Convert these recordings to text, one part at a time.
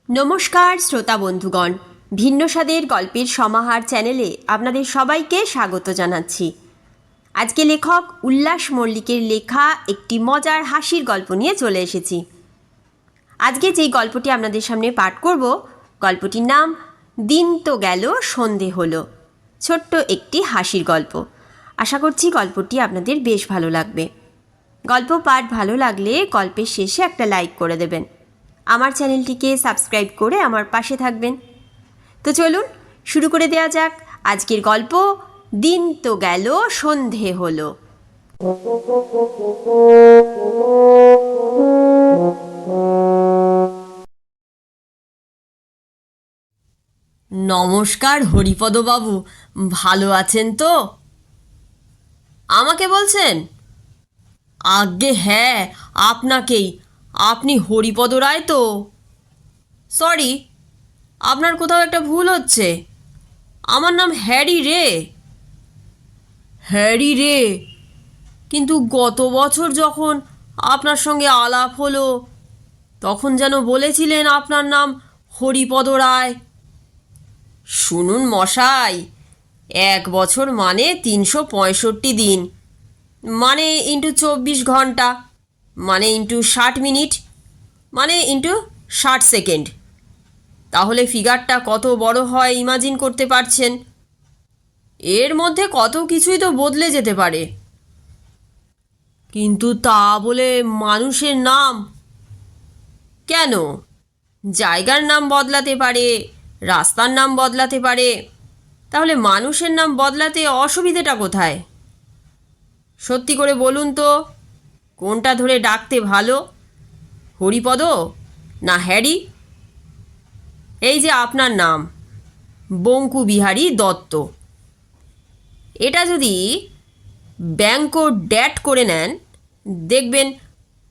নমস্কার শ্রোতা বন্ধুগণ, ভিন্ন স্বাদের গল্পের সমাহার চ্যানেলে আপনাদের সবাইকে স্বাগত জানাচ্ছি। আজকে লেখক উল্লাস মল্লিকের লেখা একটি মজার হাসির গল্প নিয়ে চলে এসেছি। আজকে যেই গল্পটি আপনাদের সামনে পাঠ করব, গল্পটির নাম দিন তো গেল সন্ধে হলো। ছোট্ট একটি হাসির গল্প। আশা করছি গল্পটি আপনাদের বেশ ভালো লাগবে। গল্প পাঠ ভালো লাগলে গল্পের শেষে একটা লাইক করে দেবেন। আমার চ্যানেলটিকে সাবস্ক্রাইব করে আমার পাশে থাকবেন। তো চলুন শুরু করে দেওয়া যাক আজকের গল্প, দিন তো গেল সন্ধে হলো। নমস্কার হরিপদবাবু, ভালো আছেন তো? আমাকে বলছেন? আজ্ঞে হ্যাঁ, আপনাকেই। আপনি হরিপদ রায় তো? সরি, আপনার কোথাও একটা ভুল হচ্ছে। আমার নাম হ্যারি রে। হ্যারি রে? কিন্তু গত বছর যখন আপনার সঙ্গে আলাপ হলো তখন যেন বলেছিলেন আপনার নাম হরিপদ রায়। শুনুন মশাই, 1 বছর মানে 365 দিন, মানে ইন্টু 24 ঘন্টা, মানে ইন্টু 60 মিনিট, মানে ইন্টু 60 সেকেন্ড। তাহলে ফিগারটা কত বড় হয় ইমাজিন করতে পারছেন। এর মধ্যে কত কিছুই তো বদলে যেতে পারে। কিন্তু তা বলে মানুষের নাম কেন? জায়গার নাম বদলাতে পারে, রাস্তার নাম বদলাতে পারে, তাহলে মানুষের নাম বদলাতে অসুবিধেটা কোথায়? সত্যি করে বলুন তো, কোনটা ধরে ডাকতে ভালো, হরিপদ না হ্যারি? এই যে আপনার নাম বঙ্কু বিহারী দত্ত, এটা যদি ব্যাঙ্কো ড্যাট করে নেন, দেখবেন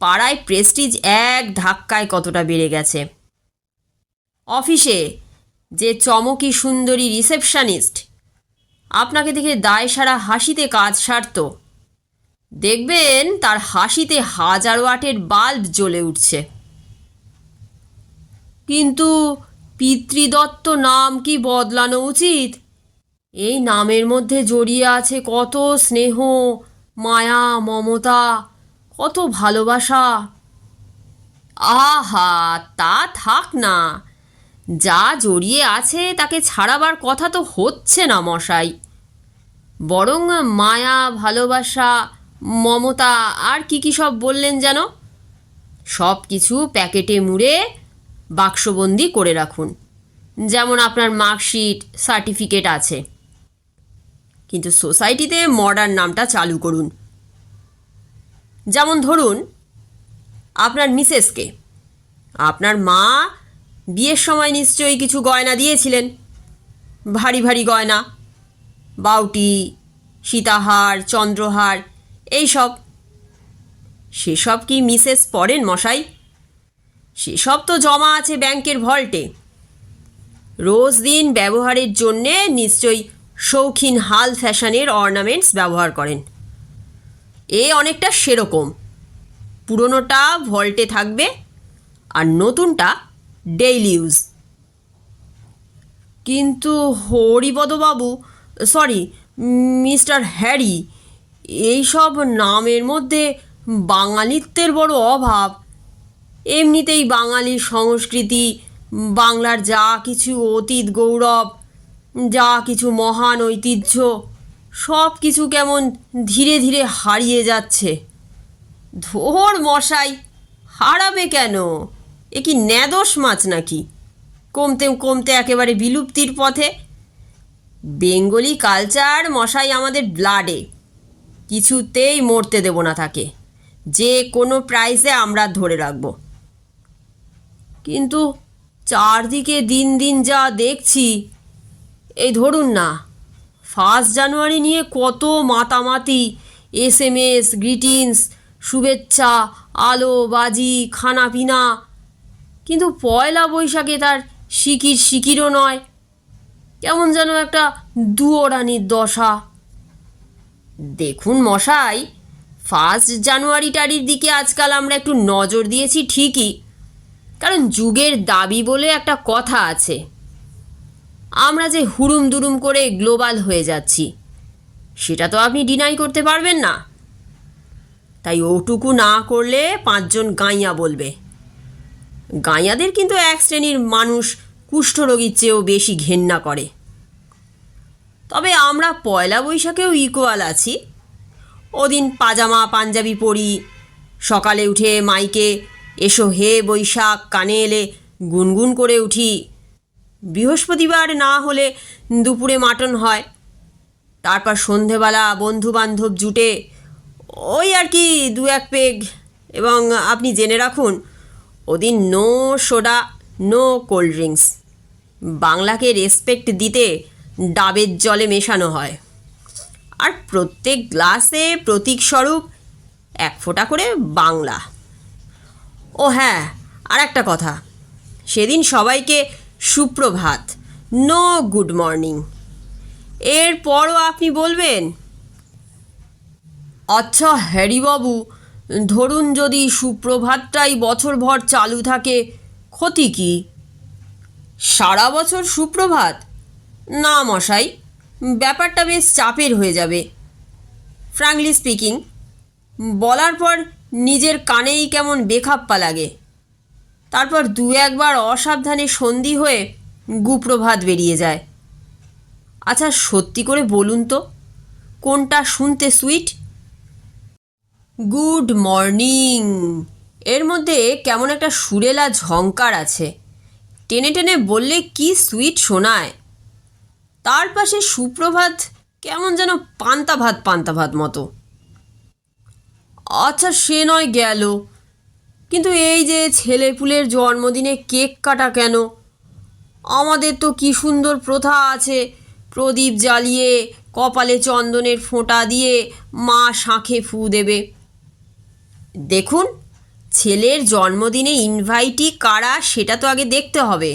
পাড়ায় প্রেস্টিজ এক ধাক্কায় কতটা বেড়ে গেছে। অফিসে যে চমকি সুন্দরী রিসেপশনিস্ট আপনাকে দেখে দায়সারা হাসিতে কাজ সারত, দেখবেন তার হাসিতে 1000 ওয়াটের বাল্ব জ্বলে উঠছে। কিন্তু পিতৃদত্ত নাম কি বদলানো উচিত? এই নামের মধ্যে জড়িয়ে আছে কত স্নেহ, মায়া, মমতা, কত ভালোবাসা। আহা, তা থাক না, যা জড়িয়ে আছে তাকে ছাড়াবার কথা তো হচ্ছে না মশাই। বরং মায়া, ভালোবাসা, মমতা আর কি কি সব বললেন যেন, সব কিছু প্যাকেটে মুড়ে বাক্সবন্দি করে রাখুন, যেমন আপনার মার্কশিট, সার্টিফিকেট আছে। কিন্তু সোসাইটিতে মডার্ন নামটা চালু করুন। যেমন ধরুন আপনার মিসেসকে আপনার মা বিয়ের সময় নিশ্চয়ই কিছু গয়না দিয়েছিলেন, ভারী ভারী গয়না, বাউটি, সীতাহার, চন্দ্রহার, এইসব। সেসব কি মিসেস পড়েন মশাই? সেসব তো জমা আছে ব্যাংকের ভল্টে। রোজ দিন ব্যবহারের জন্যে নিশ্চয়ই শৌখিন হাল ফ্যাশনের অর্নামেন্টস ব্যবহার করেন। এ অনেকটা সেরকম, পুরনোটা ভল্টে থাকবে আর নতুনটা ডেইলি ইউজ। কিন্তু হরিপদবাবু, সরি মিস্টার হ্যারি, এইসব নামের মধ্যে বাঙালিত্বের বড় অভাব। এমনিতেই বাঙালির সংস্কৃতি, বাংলার যা কিছু অতীত গৌরব, যা কিছু মহান ঐতিহ্য, সব কিছু কেমন ধীরে ধীরে হারিয়ে যাচ্ছে। ধোর মশাই, হারাবে কেন? এ কি ন্যাদোষ মাছ নাকি? কমতে কমতে একেবারে বিলুপ্তির পথে। বেঙ্গলি কালচার মশাই আমাদের ব্লাডে, কিছুতেই মরতে দেব না তাকে, যে কোনো প্রাইসে আমরা ধরে রাখব। কিন্তু চারদিকে দিন দিন যা দেখছি, এই ধরুন না 1 জানুয়ারি নিয়ে কত মাতামাতি, SMS, গ্রিটিংস, শুভেচ্ছা, আলো বাজি, খানাপিনা, কিন্তু পয়লা বৈশাখে তার সিকির সিকিরও নয়, কেমন যেন একটা দুয়োরানির দশা। দেখুন মশাই, জানুয়ারিটারির দিকে আজকাল আমরা একটু নজর দিয়েছি ঠিকই, কারণ যুগের দাবি বলে একটা কথা আছে। আমরা যে হুড়ুম দুরুম করে গ্লোবাল হয়ে যাচ্ছি সেটা তো আপনি ডিনাই করতে পারবেন না। তাই ওটুকু না করলে 5 জন গাঁইয়া বলবে। গাঁইয়াদের কিন্তু এক শ্রেণীর মানুষ কুষ্ঠরোগীর চেয়েও বেশি ঘেন্না করে। তবে আমরা পয়লা বৈশাখেও ইকুয়াল আছি। ওদিন পাজামা পাঞ্জাবি পরি, সকালে উঠে মাইকে এসো হে বৈশাখ কানে এলে গুনগুন করে উঠি। বৃহস্পতিবার না হলে দুপুরে মাটন হয়, তারপর সন্ধেবেলা বন্ধু বান্ধব জুটে ওই আর কি 2-1 পেগ। এবং আপনি জেনে রাখুন, ওদিন no soda, no cold drinks. বাংলাকে রেসপেক্ট দিতে ডাবের জলে মেশানো হয়, আর প্রত্যেক গ্লাসে প্রতীকস্বরূপ 1 ফোঁটা করে বাংলা। ও হ্যাঁ, আর একটা কথা, সেদিন সবাইকে সুপ্রভাত, নো গুড মর্নিং। এরপরও আপনি বলবেন, আচ্ছা হ্যারিবাবু, ধরুন যদি সুপ্রভাতটাই বছরভর চালু থাকে, ক্ষতি কী? সারা বছর সুপ্রভাত? না মশাই, ব্যাপারটা বেশ চাপের হয়ে যাবে। ফ্র্যাঙ্কলি স্পিকিং, বলার পর নিজের কানেই কেমন বেখাপ্পা লাগে। তারপর 2-1 বার অসাবধানে সন্ধি হয়ে গুপ্রভাত বেরিয়ে যায়। আচ্ছা সত্যি করে বলুন তো, কোনটা শুনতে সুইট? গুড মর্নিং এর মধ্যে কেমন একটা সুরেলা ঝংকার আছে, টেনে টেনে বললে কি সুইট শোনায়। তার পাশে সুপ্রভাত কেমন যেন পান্তা ভাত মতো। আচ্ছা সে নয় গেল, কিন্তু এই যে ছেলেপুলের জন্মদিনে কেক কাটা কেন? আমাদের তো কী সুন্দর প্রথা আছে, প্রদীপ জ্বালিয়ে কপালে চন্দনের ফোঁটা দিয়ে মা শাঁখে ফু দেবে। দেখুন, ছেলের জন্মদিনে ইনভাইটি কারা সেটা তো আগে দেখতে হবে।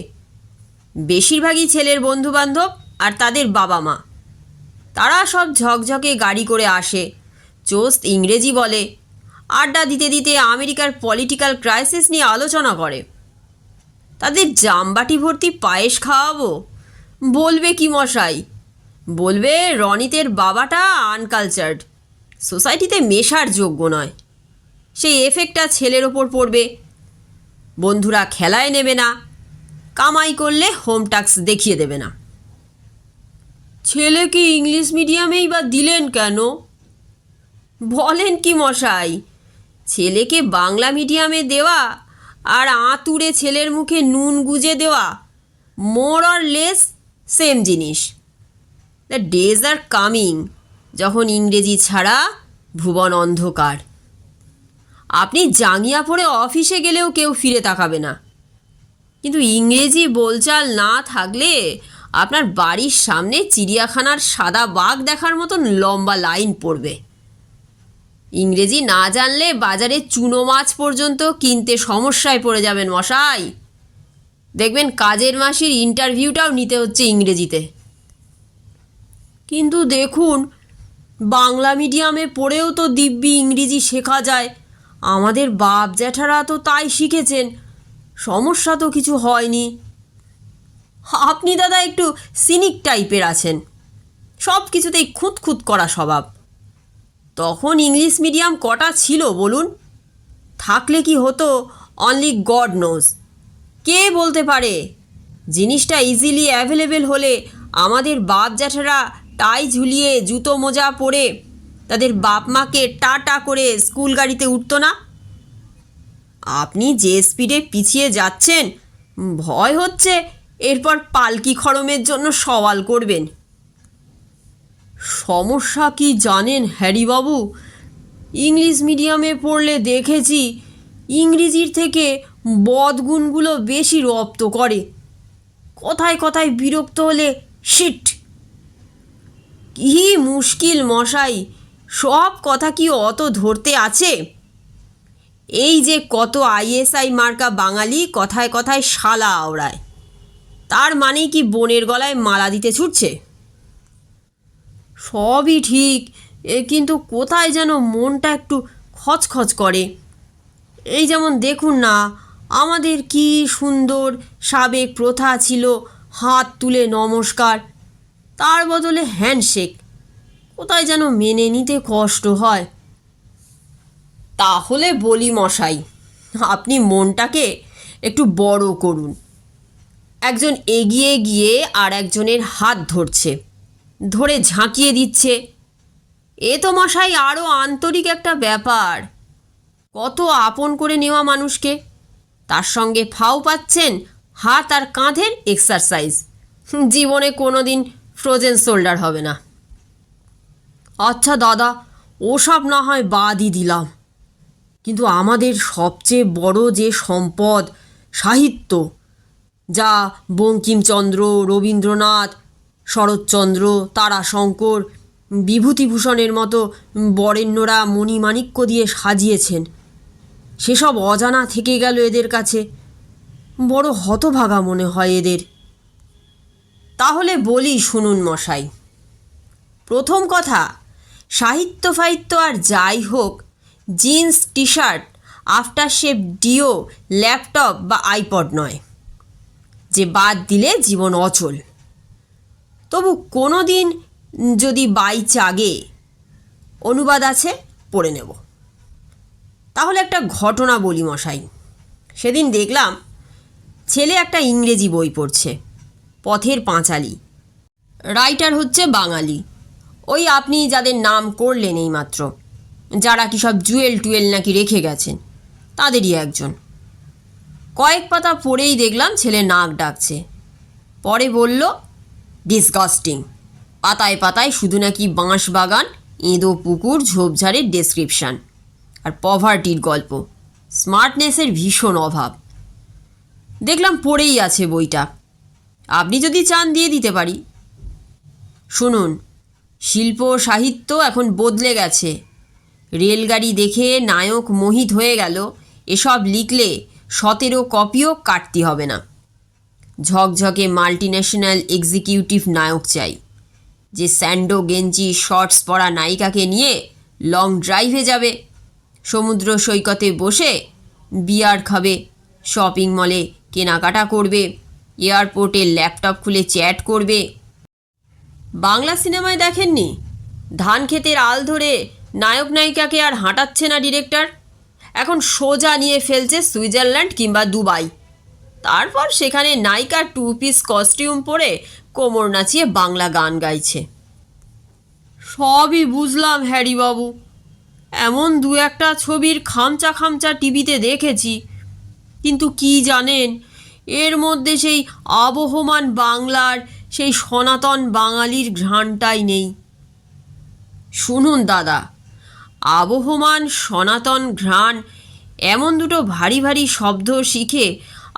বেশিরভাগই ছেলের বন্ধুবান্ধব আর তাদের বাবা মা। তারা সব ঝকঝকে গাড়ি করে আসে, চোস্ত ইংরেজি বলে, আড্ডা দিতে দিতে আমেরিকার পলিটিক্যাল ক্রাইসিস নিয়ে আলোচনা করে। তাদের জামবাটি ভর্তি পায়েস খাওয়াবো? বলবে কি মশাই, বলবে রনিতের বাবাটা আনকালচার্ড, সোসাইটিতে মেশার যোগ্য নয়। সেই এফেক্টটা ছেলের ওপর পড়বে। বন্ধুরা খেলায় নেবে না, কামাই করলে হোম ট্যাক্স দেখিয়ে দেবে না। ছেলেকে ইংলিশ মিডিয়ামেই বা দিলেন কেন? বলেন কি মশাই, ছেলেকে বাংলা মিডিয়ামে দেওয়া আর আঁতুড়ে ছেলের মুখে নুন গুজে দেওয়া মোর অর লেস সেম জিনিস। দ্য ডেজ আর কামিং যখন ইংরেজি ছাড়া ভুবন অন্ধকার। আপনি জাঙ্গিয়া পরে অফিসে গেলেও কেউ ফিরে তাকাবে না, কিন্তু ইংরেজি বোলচাল না থাকলে আপনার বাড়ির সামনে চিড়িয়াখানার সাদা বাঘ দেখার মতন লম্বা লাইন পড়বে। ইংরেজি না জানলে বাজারে চুনো মাছ পর্যন্ত কিনতে সমস্যায় পড়ে যাবেন মশাই। দেখবেন কাজের মাসির ইন্টারভিউটাও নিতে হচ্ছে ইংরেজিতে। কিন্তু দেখুন, বাংলা মিডিয়ামে পড়েও তো দিব্যি ইংরেজি শেখা যায়। আমাদের বাপ জ্যাঠারা তো তাই শিখেছেন, সমস্যা তো কিছু হয়নি। আপনি দাদা একটু সিনিক টাইপের আছেন, সব কিছুতেই খুঁতখুত করা স্বভাব। তখন ইংলিশ মিডিয়াম কটা ছিল বলুন? থাকলে কি হতো অনলি গড নোজ। কে বলতে পারে? জিনিসটা ইজিলি অ্যাভেলেবেল হলে আমাদের বাপ জ্যাঠারা টাই ঝুলিয়ে জুতো মোজা পরে তাদের বাপ মাকে টাটা করে স্কুল গাড়িতে উঠতো না। আপনি যে স্পিডে পিছিয়ে যাচ্ছেন, ভয় হচ্ছে এরপর পালকি খড়মের জন্য সওয়াল করবেন। সমস্যা কি জানেন হ্যারিবাবু, ইংলিশ মিডিয়ামে পড়লে দেখেছি ইংরেজির থেকে বদগুণগুলো বেশি রপ্ত করে। কথায় কথায় বিরক্ত হলে শিট। কি মুশকিল মশাই, সব কথা কি অত ধরতে আছে? এই যে কত আইএসআই মার্কা বাঙালি কথায় কথায় শালা আওড়ায়, তার মানে কি বোনের গলায় মালা দিতে ছুটছে? সবই ঠিক, কিন্তু কোথায় যেন মনটা একটু খচখচ করে। এই যেমন দেখুন না, আমাদের কি সুন্দর সাবেক প্রথা ছিল হাত তুলে নমস্কার, তার বদলে হ্যান্ডশেক। কোথায় যেন মেনে নিতে কষ্ট হয়। তাহলে বলি মশাই, আপনি মনটাকে একটু বড় করুন। একজন এগিয়ে গিয়ে আর একজনের হাত ধরছে, ধরে ঝাঁকিয়ে দিচ্ছে। এ তো মশাই আরও আন্তরিক একটা ব্যাপার। কত আপন করে নেওয়া মানুষকে, তার সঙ্গে ফাও পাচ্ছেন হাত আর কাঁধের এক্সারসাইজ। জীবনে কোনো দিন ফ্রোজেন শোল্ডার হবে না। আচ্ছা দাদা, ওসব না হয় বাদই দিলাম, কিন্তু আমাদের সবচেয়ে বড় যে সম্পদ সাহিত্য, যা বঙ্কিমচন্দ্র, রবীন্দ্রনাথ, শরৎচন্দ্র, তারাশঙ্কর, বিভূতিভূষণের মতো বরেণ্যরা মণিমাণিক্য দিয়ে সাজিয়েছেন, সেসব অজানা থেকে গেল এদের কাছে। বড় হতভাগা মনে হয় এদের। তাহলে বলি শুনুন মশাই। প্রথম কথা, সাহিত্য ফাহিত্য আর যাই হোক, jeans, T shirt, aftershave, deo, laptop বা আইপড নয়, যে বাদ দিলে জীবন অচল। তবু কোনো দিন যদি বাই চাগে, অনুবাদ আছে, পড়ে নেব। তাহলে একটা ঘটনা বলি মশাই। সেদিন দেখলাম ছেলে একটা ইংরেজি বই পড়ছে, পথের পাঁচালী। রাইটার হচ্ছে বাঙালি, ওই আপনি যাদের নাম করলেন এইমাত্র, যারা কি সব জুয়েল টুয়েল নাকি রেখে গেছেন, তাদেরই একজন। কয়েক পাতা পড়েই দেখলাম ছেলে নাক ডাকছে। পরে বলল, ডিসগাস্টিং, পাতায় পাতায় শুধু নাকি বাঁশ বাগান, এঁদো পুকুর, ঝোপঝাড়ের ডেসক্রিপশান, আর পভার্টির গল্প, স্মার্টনেসের ভীষণ অভাব। দেখলাম পড়েই আছে বইটা, আপনি যদি চান দিয়ে দিতে পারি। শুনুন, শিল্প সাহিত্য এখন বদলে গেছে। রেলগাড়ি দেখে নায়ক মোহিত হয়ে গেল, এসব লিখলে 17 কপিও কাটতে হবে না। ঝকঝকে মাল্টিন্যাশনাল এক্সিকিউটিভ নায়ক চাই, যে স্যান্ডো গেঞ্জি শর্টস পরা নায়িকাকে নিয়ে লং ড্রাইভে যাবে, সমুদ্র সৈকতে বসে বিয়ার খাবে, শপিং মলে কেনাকাটা করবে, এয়ারপোর্টে ল্যাপটপ খুলে চ্যাট করবে। বাংলা সিনেমায় দেখেননি, ধান ক্ষেতের আল ধরে নায়ক নায়িকাকে আর হাঁটাচ্ছে না ডিরেক্টর, এখন সোজা নিয়ে ফেলছে সুইজারল্যান্ড কিংবা দুবাই। তারপর সেখানে নায়িকা 2 পিস কস্টিউম পরে কোমর নাচিয়ে বাংলা গান গাইছে। সবই বুঝলাম হ্যারিবাবু, এমন দু একটা ছবির খামচা খামচা টিভিতে দেখেছি, কিন্তু কি জানেন, এর মধ্যে সেই আবহমান বাংলার, সেই সনাতন বাঙালির ঘ্রাণটাই নেই। শুনুন দাদা, আবহমান সনাতন ঘ্রাণ এমন দুটো ভারী ভারী শব্দ শিখে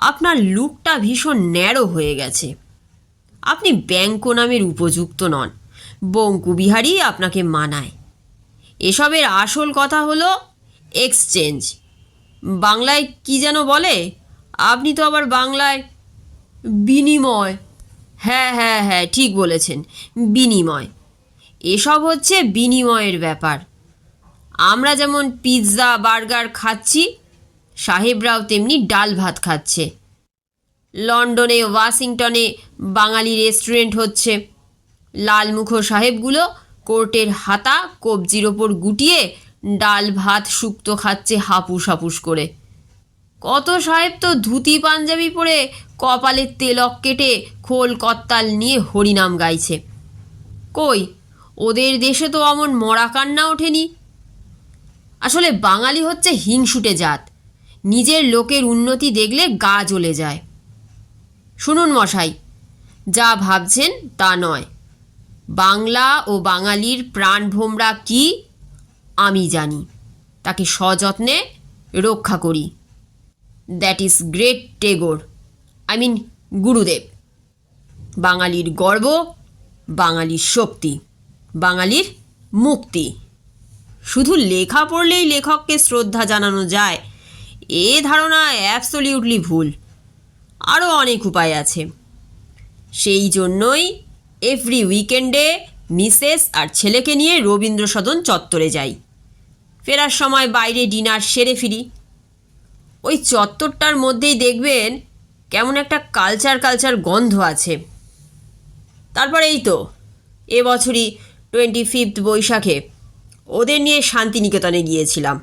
আপনার লুকটা ভীষণ ন্যারো হয়ে গেছে। আপনি ব্যাঙ্কো নামের উপযুক্ত নন, বঙ্কুবিহারী আপনাকে মানায়। এসবের আসল কথা হলো এক্সচেঞ্জ। বাংলায় কি যেন বলে, আপনি তো আবার বাংলায় বিনিময়। হ্যাঁ হ্যাঁ হ্যাঁ, ঠিক বলেছেন, বিনিময়। এসব হচ্ছে বিনিময়ের ব্যাপার। আমরা যেমন পিৎজা বার্গার খাচ্ছি, সাহেবরাও তেমনি ডাল ভাত খাচ্ছে। লন্ডনে, ওয়াশিংটনে বাঙালি রেস্টুরেন্ট হচ্ছে। লালমুখো সাহেবগুলো কোর্টের হাতা কবজির ওপর গুটিয়ে ডাল ভাত শুক্তো খাচ্ছে হাপুস হাপুস করে। কত সাহেব তো ধুতি পাঞ্জাবি পরে কপালের তেলক কেটে খোল কত্তাল নিয়ে হরিনাম গাইছে। কই, ওদের দেশে তো অমন মরা কান্না ওঠেনি। আসলে বাঙালি হচ্ছে হিংসুটে জাত, নিজের লোকের উন্নতি দেখলে গা জ্বলে যায়। শুনুন মশাই, যা ভাবছেন তা নয়। বাংলা ও বাঙালির প্রাণভোমরা কি আমি জানি, তাকে সযত্নে রক্ষা করি। দ্যাট ইজ গ্রেট টেগোর, গুরুদেব। বাঙালির গর্ব, বাঙালির শক্তি, বাঙালির মুক্তি। শুধু লেখা পড়লেই লেখককে শ্রদ্ধা জানানো যায়, এ ধারণা অ্যাবসলিউটলি ভুল। আরও অনেক উপায় আছে। সেই জন্যই এভরি উইকেন্ডে মিসেস আর ছেলেকে নিয়ে রবীন্দ্র সদন চত্বরে যাই। ফেরার সময় বাইরে ডিনার সেরে ফিরি। ওই চত্বরটার মধ্যেই দেখবেন কেমন একটা কালচার কালচার গন্ধ আছে। তারপর এই তো এবছরই 25 বৈশাখে ওদের নিয়ে শান্তিনিকেতনে গিয়েছিলাম।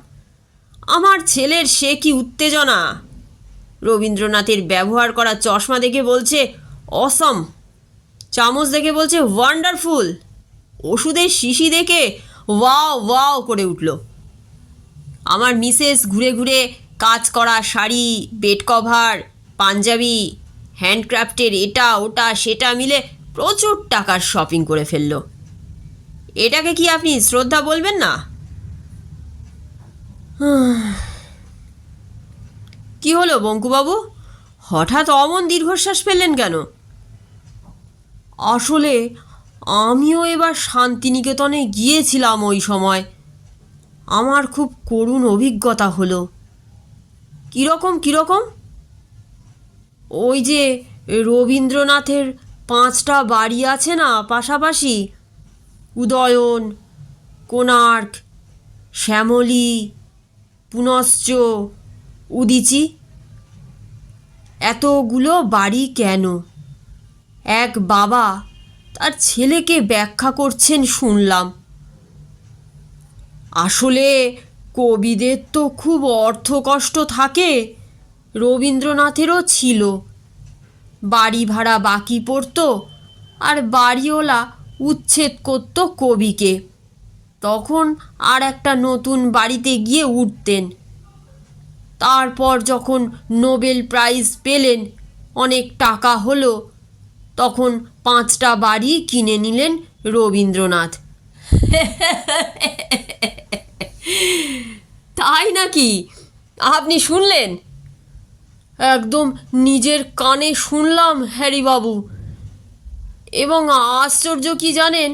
আমার ছেলের সে কি উত্তেজনা! রবীন্দ্রনাথের ব্যবহার করা চশমা দেখে বলছে অসম, চামচ দেখে বলছে ওয়ান্ডারফুল, ওষুধের শিশি দেখে ওয়াও ওয়াও করে উঠল। আমার মিসেস ঘুরে ঘুরে কাজ করা শাড়ি, বেড কভার, পাঞ্জাবি, হ্যান্ডক্রাফটের এটা ওটা সেটা মিলে প্রচুর টাকার শপিং করে ফেলল। এটাকে কি আপনি শ্রদ্ধা বলবেন না? কি হলো বঙ্কুবাবু, হঠাৎ অমন দীর্ঘশ্বাস ফেললেন কেন? আসলে আমিও এবার শান্তিনিকেতনে গিয়েছিলাম। ওই সময় আমার খুব করুণ অভিজ্ঞতা হলো। কীরকম কীরকম? ওই যে রবীন্দ্রনাথের 5টা বাড়ি আছে না পাশাপাশি, উদয়ন, কোণার্ক, শ্যামলী, পুনশ্চ, উদীচী, এতগুলো বাড়ি কেন? এক বাবা তার ছেলেকে ব্যাখ্যা করছেন শুনলাম। আসলে কবিদের তো খুব অর্থকষ্ট থাকে, রবীন্দ্রনাথেরও ছিল। বাড়ি ভাড়া বাকি পড়তো আর বাড়িওয়ালা উচ্ছেদ করতো কবিকে। তখন আর একটা নতুন বাড়িতে গিয়ে উঠতেন। তারপর যখন নোবেল প্রাইজ পেলেন, অনেক টাকা হলো, তখন 5টা বাড়ি কিনে নিলেন রবীন্দ্রনাথ। তাই নাকি? আপনি শুনলেন? একদম নিজের কানে শুনলাম হ্যারিবাবু। এবং আশ্চর্য কি জানেন,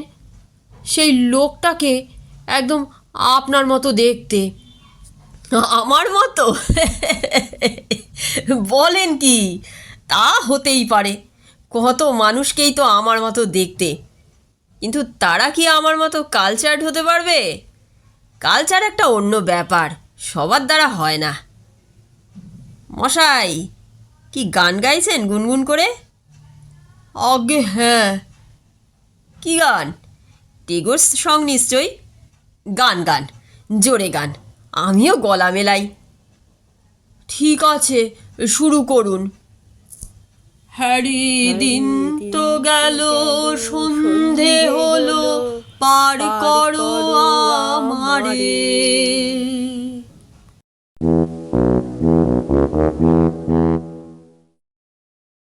সেই লোকটাকে একদম আপনার মতো দেখতে। আমার মতো? বলেন কি? তা হতেই পারে, কত মানুষকেই তো আমার মতো দেখতে, কিন্তু তারা কি আমার মতো কালচার্ড হতে পারবে? কালচার একটা অন্য ব্যাপার, সবার দ্বারা হয় না। মশাই কি গান গাইছেন গুনগুন করে? আগে হ্যাঁ। কি গান? টেগোরস সং নিশ্চয়ই। গান গান, জোরে গান, আমিও গলা মেলাই। ঠিক আছে, শুরু করুন। হ্যারি দিন তো গেল, সন্ধে হলো, পার করো আমারে।